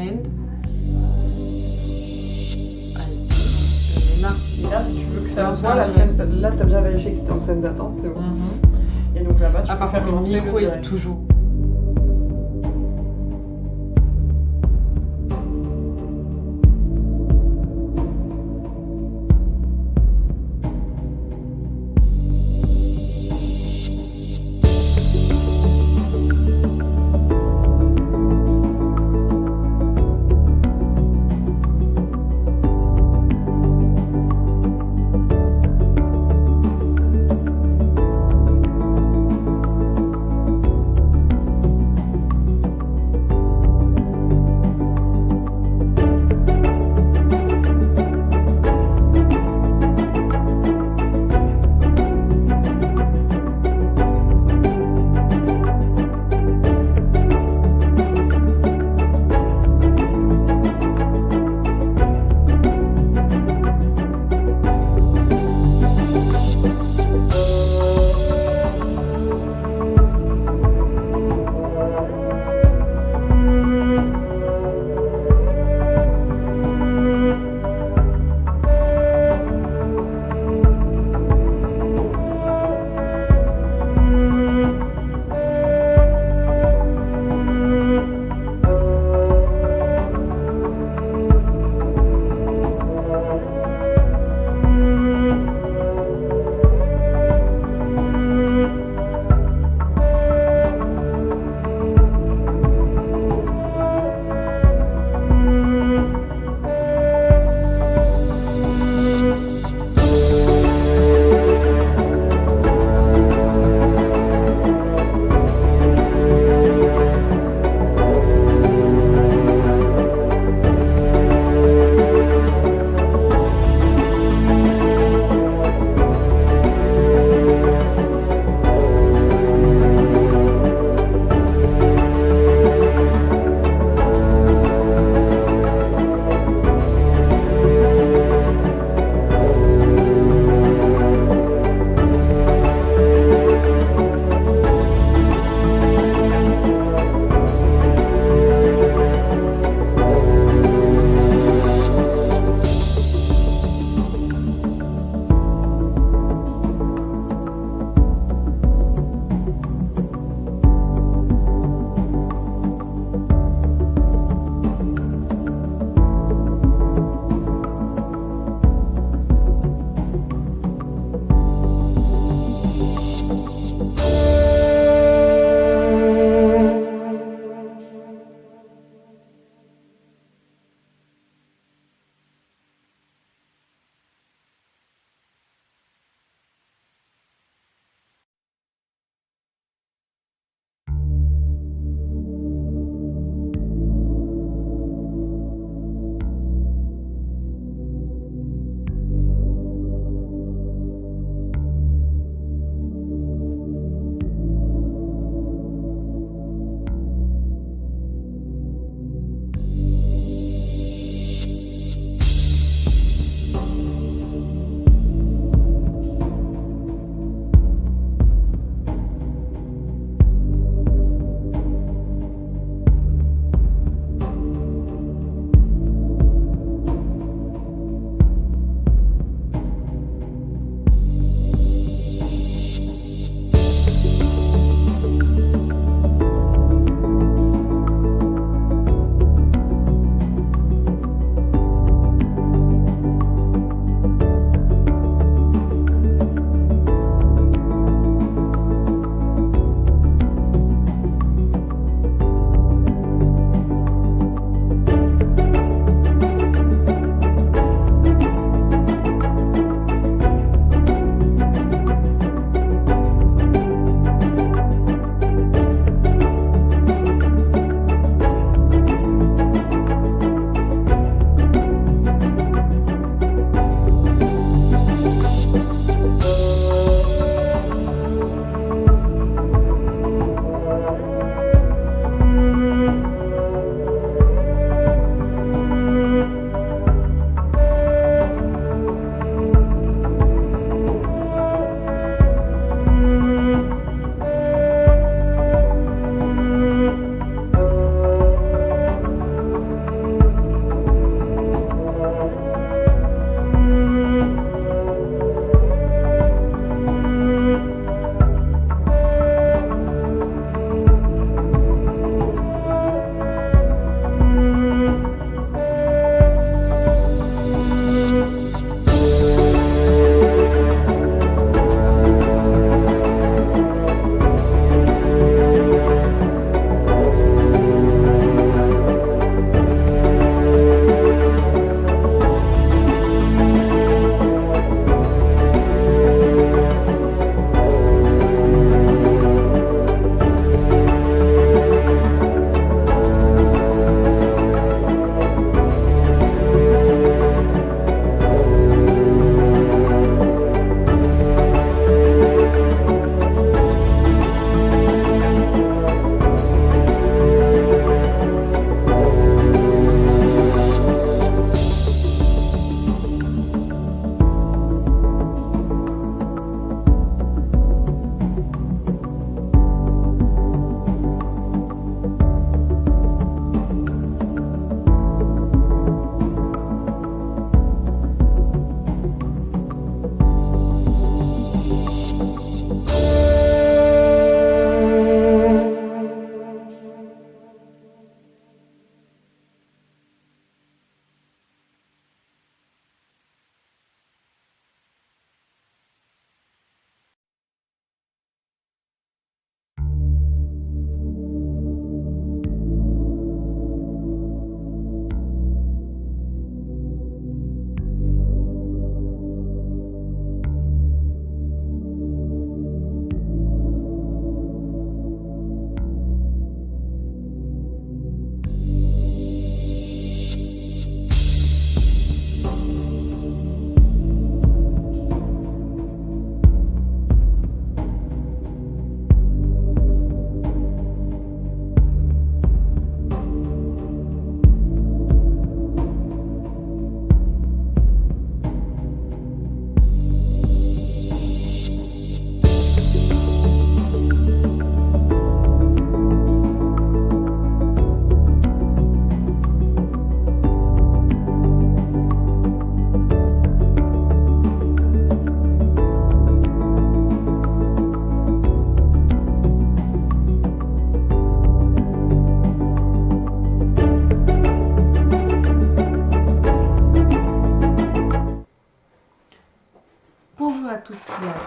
And. Là. Et là, si tu veux que ça Non, se c'est voit, la indirect. scène, là, t'as bien vérifié que c'était en scène d'attente, c'est bon. Et donc là-bas, tu Ah, peux par faire contre, le lancer micro est direct. toujours.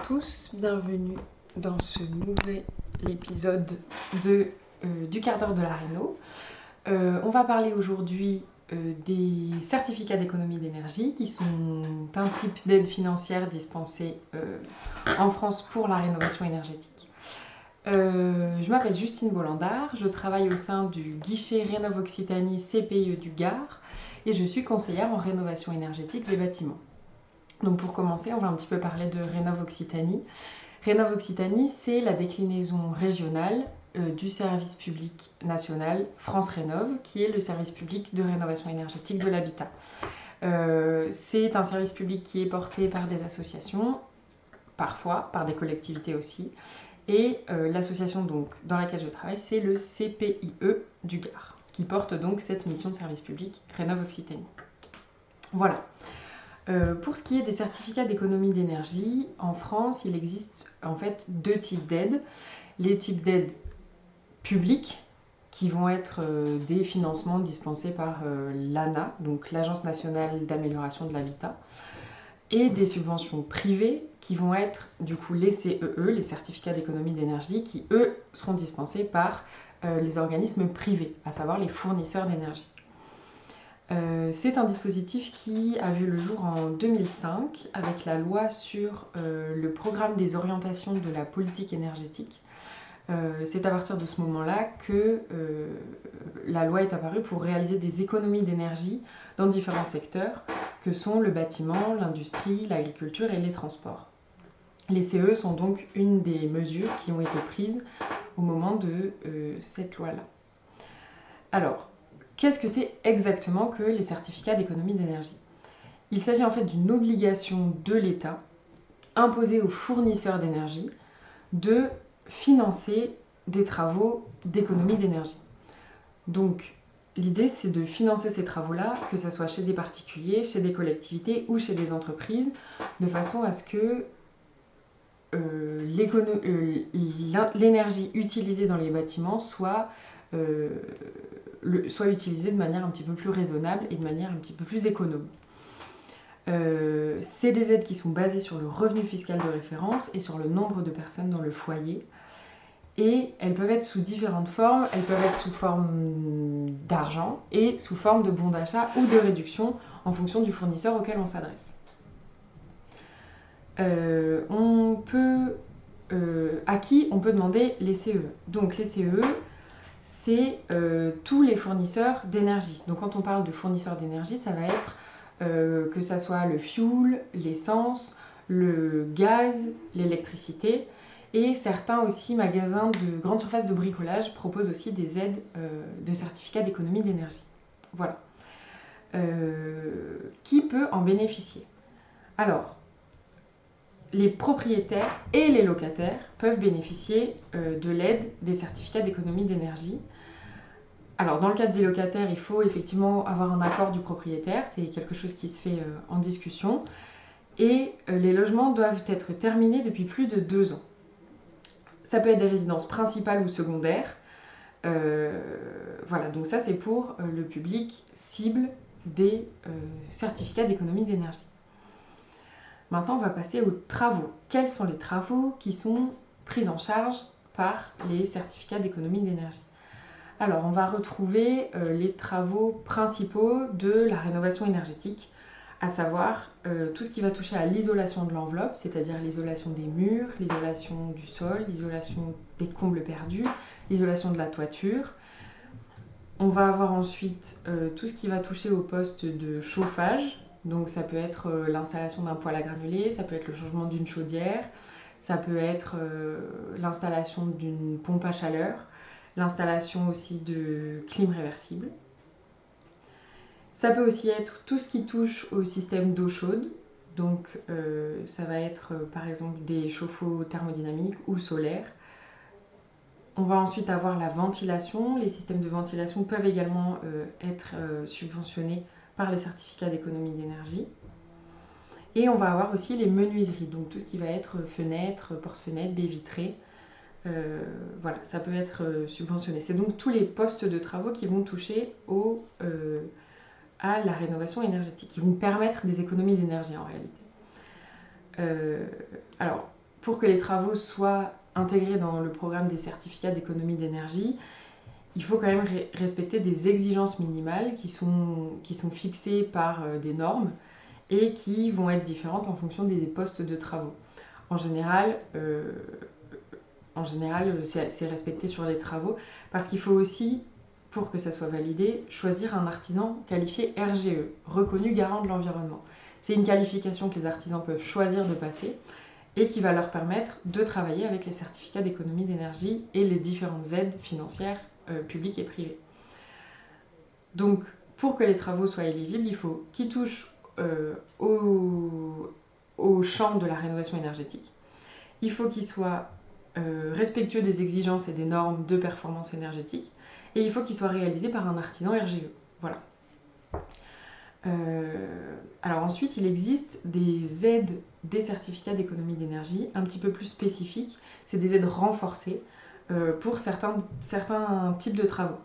tous, bienvenue dans ce nouvel épisode du quart d'heure de la Réno. On va parler aujourd'hui des certificats d'économie d'énergie qui sont un type d'aide financière dispensée en France pour la rénovation énergétique. Je m'appelle Justine Bollandard, je travaille au sein du guichet Rénov Occitanie CPIE du Gard et je suis conseillère en rénovation énergétique des bâtiments. Donc pour commencer, on va un petit peu parler de Rénov Occitanie. Rénov Occitanie, c'est la déclinaison régionale du service public national France Rénov, qui est le service public de rénovation énergétique de l'habitat. C'est un service public qui est porté par des associations, parfois par des collectivités aussi, et l'association donc, dans laquelle je travaille, c'est le CPIE du Gard, qui porte donc cette mission de service public Rénov Occitanie. Voilà. Pour ce qui est des certificats d'économie d'énergie, en France, il existe en fait deux types d'aides. Les types d'aides publiques, qui vont être des financements dispensés par l'ANA, donc l'Agence nationale d'amélioration de l'habitat, et des subventions privées, qui vont être du coup les CEE, les certificats d'économie d'énergie, qui eux seront dispensés par les organismes privés, à savoir les fournisseurs d'énergie. C'est un dispositif qui a vu le jour en 2005 avec la loi sur le programme des orientations de la politique énergétique. C'est à partir de ce moment-là que la loi est apparue pour réaliser des économies d'énergie dans différents secteurs que sont le bâtiment, l'industrie, l'agriculture et les transports. Les CE sont donc une des mesures qui ont été prises au moment de cette loi-là. Alors, qu'est-ce que c'est exactement que les certificats d'économie d'énergie ? Il s'agit en fait d'une obligation de l'État imposée aux fournisseurs d'énergie de financer des travaux d'économie d'énergie. Donc l'idée c'est de financer ces travaux-là, que ce soit chez des particuliers, chez des collectivités ou chez des entreprises, de façon à ce que l'énergie utilisée dans les bâtiments soit utilisée de manière un petit peu plus raisonnable et de manière un petit peu plus économe. C'est des aides qui sont basées sur le revenu fiscal de référence et sur le nombre de personnes dans le foyer. Et elles peuvent être sous différentes formes. Elles peuvent être sous forme d'argent et sous forme de bons d'achat ou de réduction en fonction du fournisseur auquel on s'adresse. À qui on peut demander les CE? Donc les CE, c'est tous les fournisseurs d'énergie. Donc quand on parle de fournisseurs d'énergie, ça va être que ça soit le fuel, l'essence, le gaz, l'électricité. Et certains aussi magasins de grande surface de bricolage proposent aussi des aides de certificats d'économie d'énergie. Voilà. Qui peut en bénéficier? Alors, les propriétaires et les locataires peuvent bénéficier de l'aide des certificats d'économie d'énergie. Alors, dans le cadre des locataires, il faut effectivement avoir un accord du propriétaire, c'est quelque chose qui se fait en discussion. Et les logements doivent être terminés depuis plus de 2 ans. Ça peut être des résidences principales ou secondaires. Voilà, donc ça c'est pour le public cible des certificats d'économie d'énergie. Maintenant, on va passer aux travaux. Quels sont les travaux qui sont pris en charge par les certificats d'économie d'énergie? Alors, on va retrouver les travaux principaux de la rénovation énergétique, à savoir tout ce qui va toucher à l'isolation de l'enveloppe, c'est-à-dire l'isolation des murs, l'isolation du sol, l'isolation des combles perdus, l'isolation de la toiture. On va avoir ensuite tout ce qui va toucher au poste de chauffage. Donc ça peut être l'installation d'un poêle à granulés, ça peut être le changement d'une chaudière, ça peut être l'installation d'une pompe à chaleur, l'installation aussi de clim réversible. Ça peut aussi être tout ce qui touche au système d'eau chaude. Donc ça va être par exemple des chauffe-eau thermodynamiques ou solaires. On va ensuite avoir la ventilation. Les systèmes de ventilation peuvent également être subventionnés par les certificats d'économie d'énergie. Et on va avoir aussi les menuiseries, donc tout ce qui va être fenêtres, porte-fenêtres, baies vitrées. Voilà, ça peut être subventionné. C'est donc tous les postes de travaux qui vont toucher à la rénovation énergétique, qui vont permettre des économies d'énergie en réalité. Alors, pour que les travaux soient intégrés dans le programme des certificats d'économie d'énergie, il faut quand même respecter des exigences minimales qui sont fixées par des normes et qui vont être différentes en fonction des postes de travaux. En général, c'est respecté sur les travaux parce qu'il faut aussi, pour que ça soit validé, choisir un artisan qualifié RGE, reconnu garant de l'environnement. C'est une qualification que les artisans peuvent choisir de passer et qui va leur permettre de travailler avec les certificats d'économie d'énergie et les différentes aides financières publiques et privées. Donc, pour que les travaux soient éligibles, il faut qu'ils touchent au champ de la rénovation énergétique. Il faut qu'ils soient respectueux des exigences et des normes de performance énergétique. Et il faut qu'ils soient réalisés par un artisan RGE. Voilà. Alors ensuite, il existe des aides des certificats d'économie d'énergie un petit peu plus spécifiques. C'est des aides renforcées pour certains types de travaux.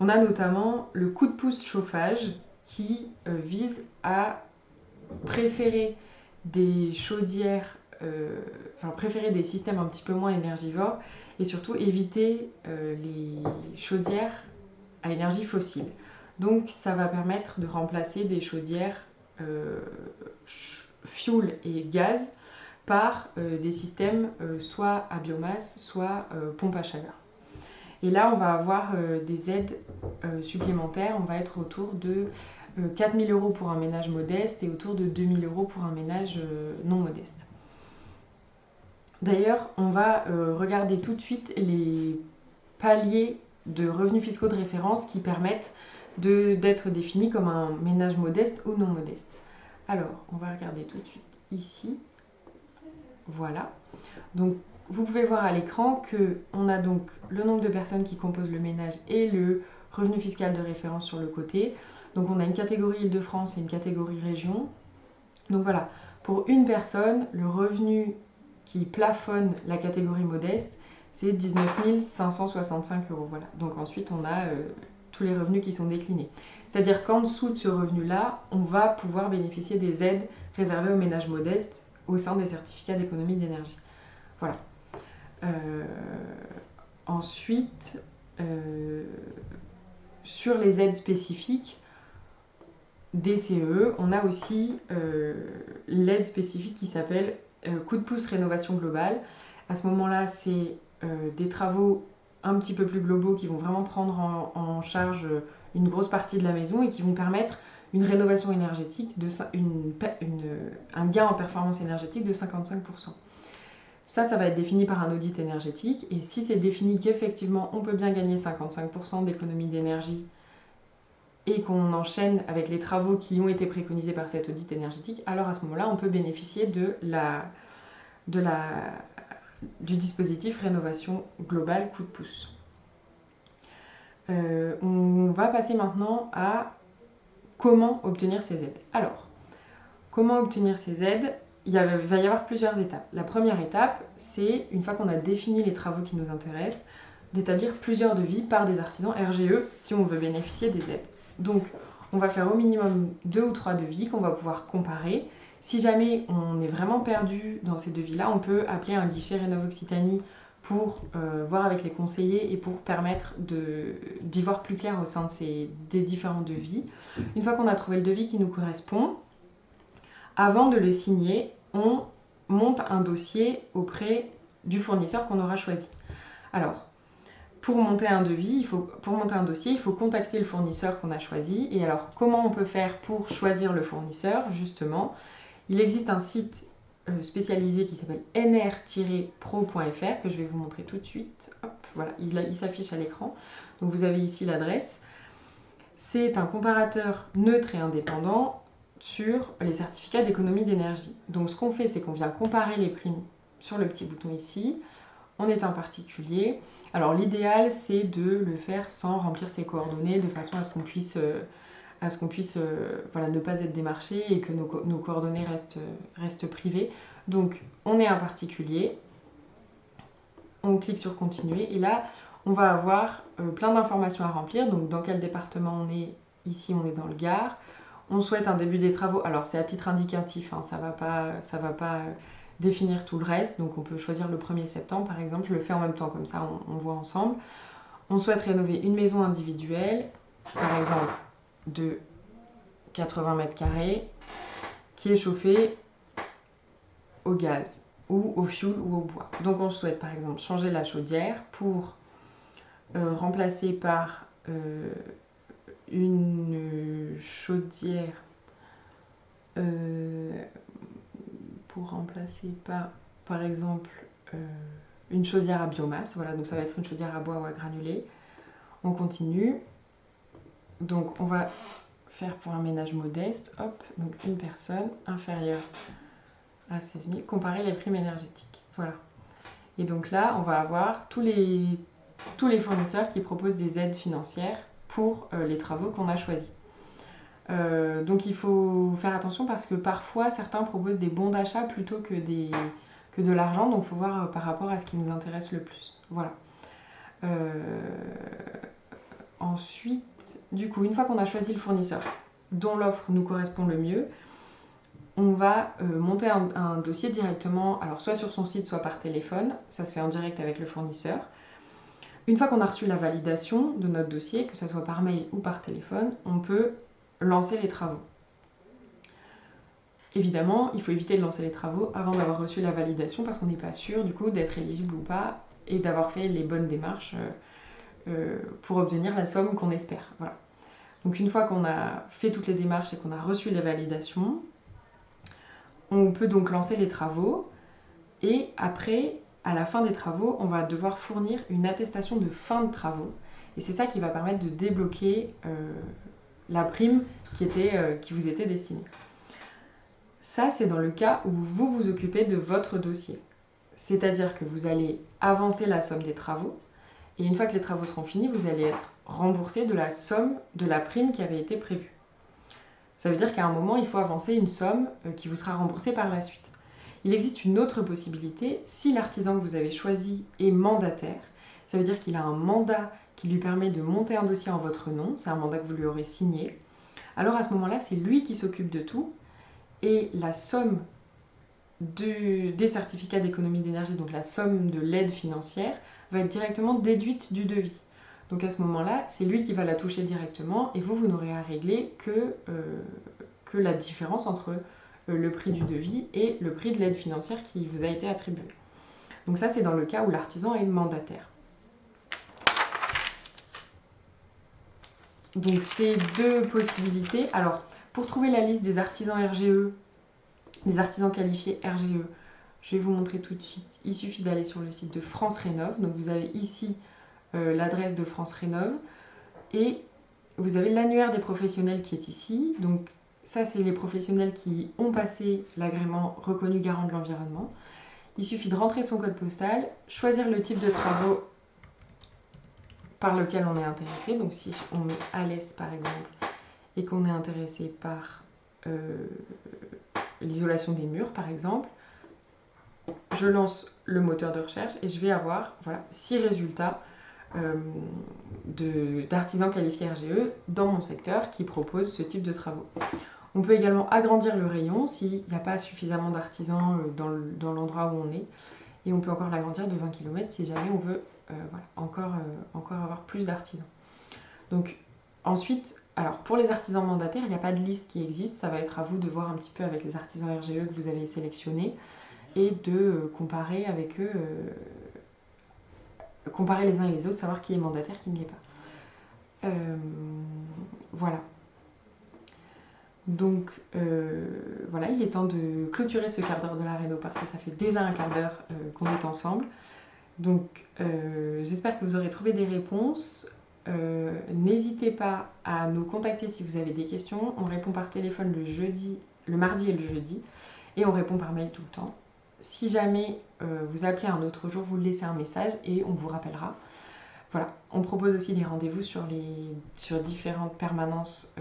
On a notamment le coup de pouce chauffage qui vise à préférer des chaudières, préférer des systèmes un petit peu moins énergivores et surtout éviter les chaudières à énergie fossile. Donc ça va permettre de remplacer des chaudières fioul et gaz par des systèmes soit à biomasse, soit pompe à chaleur. Et là, on va avoir des aides supplémentaires. On va être autour de 4 000 € pour un ménage modeste et autour de 2 000 € pour un ménage non modeste. D'ailleurs, on va regarder tout de suite les paliers de revenus fiscaux de référence qui permettent d'être définis comme un ménage modeste ou non modeste. Alors, on va regarder tout de suite ici. Voilà. Donc, vous pouvez voir à l'écran qu'on a donc le nombre de personnes qui composent le ménage et le revenu fiscal de référence sur le côté. Donc, on a une catégorie Île-de-France et une catégorie région. Donc voilà, pour une personne, le revenu qui plafonne la catégorie modeste, c'est 19 565 €. Voilà. Donc ensuite, on a tous les revenus qui sont déclinés. C'est-à-dire qu'en dessous de ce revenu-là, on va pouvoir bénéficier des aides réservées aux ménages modestes au sein des certificats d'économie d'énergie. Voilà. Ensuite, sur les aides spécifiques, DCE, on a aussi l'aide spécifique qui s'appelle coup de pouce rénovation globale. À ce moment-là, c'est des travaux un petit peu plus globaux qui vont vraiment prendre en charge une grosse partie de la maison et qui vont permettre une rénovation énergétique, un gain en performance énergétique de 55%. Ça va être défini par un audit énergétique et si c'est défini qu'effectivement on peut bien gagner 55% d'économie d'énergie et qu'on enchaîne avec les travaux qui ont été préconisés par cet audit énergétique, alors à ce moment-là, on peut bénéficier du dispositif rénovation globale coup de pouce. On va passer maintenant à comment obtenir ces aides. Alors, comment obtenir ces aides ? Il va y avoir plusieurs étapes. La première étape, c'est, une fois qu'on a défini les travaux qui nous intéressent, d'établir plusieurs devis par des artisans RGE si on veut bénéficier des aides. Donc, on va faire au minimum 2 ou 3 devis qu'on va pouvoir comparer. Si jamais on est vraiment perdu dans ces devis-là, on peut appeler un guichet Rénov' Occitanie pour voir avec les conseillers et pour permettre d'y voir plus clair au sein des différents devis. Une fois qu'on a trouvé le devis qui nous correspond, avant de le signer, on monte un dossier auprès du fournisseur qu'on aura choisi. Alors, pour monter un dossier, il faut contacter le fournisseur qu'on a choisi. Et alors, comment on peut faire pour choisir le fournisseur ? Justement, il existe un site spécialisé qui s'appelle nr-pro.fr que je vais vous montrer tout de suite. Hop, voilà, il s'affiche à l'écran. Donc vous avez ici l'adresse. C'est un comparateur neutre et indépendant sur les certificats d'économie d'énergie. Donc ce qu'on fait, c'est qu'on vient comparer les prix sur le petit bouton ici. On est un particulier. Alors l'idéal, c'est de le faire sans remplir ses coordonnées, de façon à ce qu'on puisse, ne pas être démarché et que nos coordonnées restent privées. Donc on est un particulier, on clique sur continuer et là on va avoir plein d'informations à remplir. Donc dans quel département on est, ici on est dans le Gard. On souhaite un début des travaux, alors c'est à titre indicatif, hein, ça va pas définir tout le reste. Donc on peut choisir le 1er septembre par exemple, je le fais en même temps, comme ça on voit ensemble. On souhaite rénover une maison individuelle, par exemple de 80 mètres carrés, qui est chauffée au gaz ou au fioul ou au bois. Donc on souhaite par exemple changer la chaudière pour remplacer par une chaudière par exemple une chaudière à biomasse. Voilà, donc ça va être une chaudière à bois ou à granulés. On continue. Donc on va faire pour un ménage modeste, hop, donc une personne inférieure à 16 000, comparer les primes énergétiques. Voilà. Et donc là, on va avoir tous les fournisseurs qui proposent des aides financières pour les travaux qu'on a choisis. Donc il faut faire attention parce que parfois certains proposent des bons d'achat plutôt que de l'argent, donc il faut voir par rapport à ce qui nous intéresse le plus. Voilà. Ensuite, du coup, une fois qu'on a choisi le fournisseur dont l'offre nous correspond le mieux, on va monter un dossier directement, alors soit sur son site, soit par téléphone. Ça se fait en direct avec le fournisseur. Une fois qu'on a reçu la validation de notre dossier, que ce soit par mail ou par téléphone, on peut lancer les travaux. Évidemment, il faut éviter de lancer les travaux avant d'avoir reçu la validation parce qu'on n'est pas sûr du coup d'être éligible ou pas et d'avoir fait les bonnes démarches pour obtenir la somme qu'on espère. Voilà. Donc une fois qu'on a fait toutes les démarches et qu'on a reçu les validations, on peut donc lancer les travaux et après, à la fin des travaux, on va devoir fournir une attestation de fin de travaux et c'est ça qui va permettre de débloquer la prime qui vous était destinée. Ça, c'est dans le cas où vous vous occupez de votre dossier. C'est-à-dire que vous allez avancer la somme des travaux et une fois que les travaux seront finis, vous allez être remboursé de la somme de la prime qui avait été prévue. Ça veut dire qu'à un moment, il faut avancer une somme qui vous sera remboursée par la suite. Il existe une autre possibilité, si l'artisan que vous avez choisi est mandataire, ça veut dire qu'il a un mandat qui lui permet de monter un dossier en votre nom, c'est un mandat que vous lui aurez signé. Alors à ce moment-là, c'est lui qui s'occupe de tout et la somme des certificats d'économie d'énergie, donc la somme de l'aide financière, va être directement déduite du devis. Donc à ce moment-là, c'est lui qui va la toucher directement et vous n'aurez à régler que la différence entre le prix du devis et le prix de l'aide financière qui vous a été attribuée. Donc ça, c'est dans le cas où l'artisan est mandataire. Donc ces deux possibilités. Alors, pour trouver la liste des artisans RGE, des artisans qualifiés RGE, je vais vous montrer tout de suite. Il suffit d'aller sur le site de France Rénov'. Donc vous avez ici l'adresse de France Rénov' et vous avez l'annuaire des professionnels qui est ici. Donc ça, c'est les professionnels qui ont passé l'agrément reconnu garant de l'environnement. Il suffit de rentrer son code postal, choisir le type de travaux par lequel on est intéressé. Donc si on met Alès par exemple et qu'on est intéressé par l'isolation des murs par exemple, je lance le moteur de recherche et je vais avoir 6 résultats d'artisans qualifiés RGE dans mon secteur qui proposent ce type de travaux. On peut également agrandir le rayon s'il n'y a pas suffisamment d'artisans dans l'endroit où on est. Et on peut encore l'agrandir de 20 km si jamais on veut encore avoir plus d'artisans. Donc ensuite, alors pour les artisans mandataires, il n'y a pas de liste qui existe. Ça va être à vous de voir un petit peu avec les artisans RGE que vous avez sélectionnés et de comparer avec eux, comparer les uns et les autres, savoir qui est mandataire, qui ne l'est pas. Voilà. Donc voilà, il est temps de clôturer ce quart d'heure de la réno parce que ça fait déjà un quart d'heure qu'on est ensemble. Donc j'espère que vous aurez trouvé des réponses. N'hésitez pas à nous contacter si vous avez des questions. On répond par téléphone le mardi et le jeudi et on répond par mail tout le temps. Si jamais vous appelez un autre jour, vous laissez un message et on vous rappellera. Voilà, on propose aussi des rendez-vous sur différentes permanences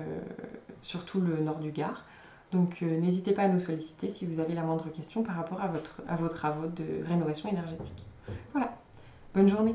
sur tout le nord du Gard. Donc n'hésitez pas à nous solliciter si vous avez la moindre question par rapport à vos travaux de rénovation énergétique. Voilà, bonne journée.